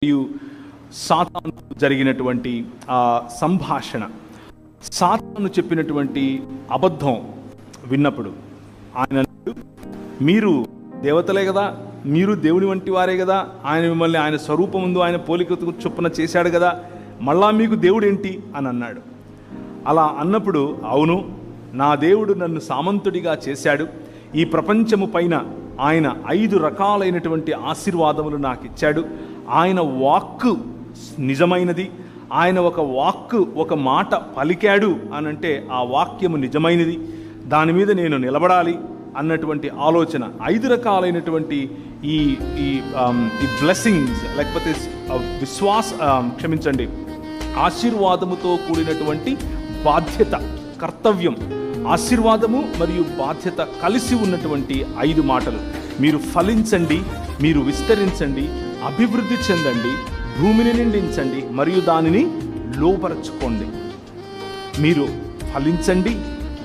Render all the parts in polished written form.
మరియు సాతాను జరిగినటువంటి సంభాషణ, సాతాను చెప్పినటువంటి అబద్ధం విన్నప్పుడు ఆయన అన్నాడు, మీరు దేవతలే కదా, మీరు దేవుని వంటి వారే కదా, ఆయన మిమ్మల్ని ఆయన స్వరూపముందు ఆయన పోలిక చొప్పున చేశాడు కదా, మళ్ళా మీకు దేవుడు ఏంటి అని అన్నాడు. అలా అన్నప్పుడు, అవును, నా దేవుడు నన్ను సామంతుడిగా చేశాడు, ఈ ప్రపంచము పైన ఆయన 5 రకాలైనటువంటి ఆశీర్వాదములు నాకు ఇచ్చాడు, ఆయన వాక్కు నిజమైనది, ఆయన ఒక మాట పలికాడు అనంటే ఆ వాక్యము నిజమైనది, దాని మీద నేను నిలబడాలి అన్నటువంటి ఆలోచన. 5 రకాలైనటువంటి ఈ బ్లెస్సింగ్స్, లేకపోతే ఆశీర్వాదముతో కూడినటువంటి బాధ్యత, కర్తవ్యం, ఆశీర్వాదము మరియు బాధ్యత కలిసి ఉన్నటువంటి 5 మాటలు. మీరు ఫలించండి, మీరు విస్తరించండి, అభివృద్ధి చెందండి, భూమిని నిండించండి మరియు దానిని లోపరచుకోండి. మీరు ఫలించండి,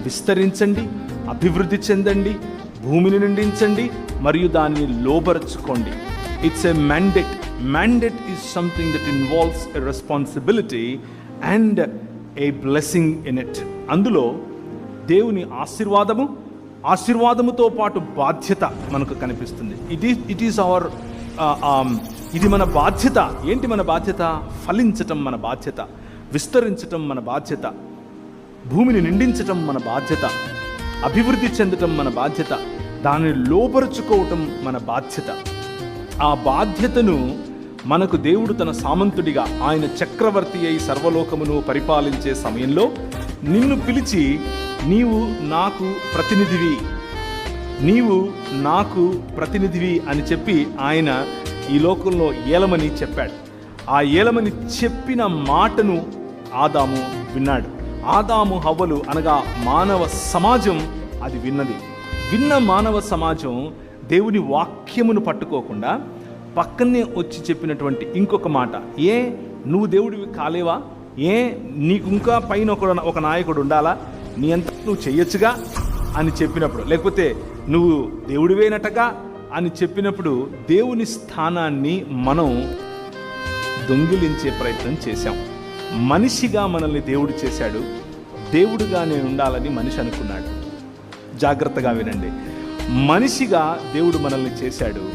విస్తరించండి, అభివృద్ధి చెందండి, భూమిని నిండించండి మరియు దానిని లోపరచుకోండి. It's a mandate. Mandate is something that involves a responsibility and a blessing in it. అందులో దేవుని ఆశీర్వాదముతో పాటు బాధ్యత మనకు కనిపిస్తుంది. ఇది మన బాధ్యత. ఏంటి మన బాధ్యత? ఫలించటం మన బాధ్యత, విస్తరించటం మన బాధ్యత, భూమిని నిండించటం మన బాధ్యత, అభివృద్ధి చెందటం మన బాధ్యత, దానిని లోపరుచుకోవటం మన బాధ్యత. ఆ బాధ్యతను మనకు దేవుడు తన సామంతుడిగా, ఆయన చక్రవర్తి అయి సర్వలోకమును పరిపాలించే సమయంలో నిన్ను పిలిచి, నీవు నాకు ప్రతినిధివి అని చెప్పి ఆయన ఈ లోకంలో ఏలమని చెప్పాడు. ఆ ఏలమని చెప్పిన మాటను ఆదాము విన్నాడు. ఆదాము హవ్వలు అనగా మానవ సమాజం అది విన్న మానవ సమాజం దేవుని వాక్యమును పట్టుకోకుండా పక్కనే వచ్చి చెప్పినటువంటి ఇంకొక మాట, నువ్వు దేవుడివి కాలేవా? నీకు ఇంకా పైన ఒక నాయకుడు ఉండాలా? నీ అంతా నువ్వు చెయ్యొచ్చుగా అని చెప్పినప్పుడు, లేకపోతే నువ్వు దేవుడివేనటగా అని చెప్పినప్పుడు దేవుని స్థానాన్ని మనం దొంగిలించే ప్రయత్నం చేశాం. మనిషిగా మనల్ని దేవుడు చేశాడు, దేవుడిగా నేను ఉండాలని మనిషి అనుకున్నాడు. జాగ్రత్తగా వినండి, మనిషిగా దేవుడు మనల్ని చేశాడు,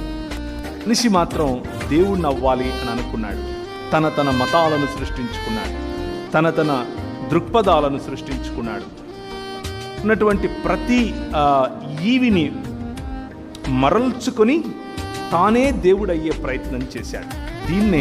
మనిషి మాత్రం దేవుడిని అవ్వాలి అని అనుకున్నాడు. తన మతాలను సృష్టించుకున్నాడు, తన దృక్పథాలను సృష్టించుకున్నాడు. ఉన్నటువంటి ప్రతి ఈవిని మరల్చుకొని తానే దేవుడయ్యే ప్రయత్నం చేశాడు. దీన్నే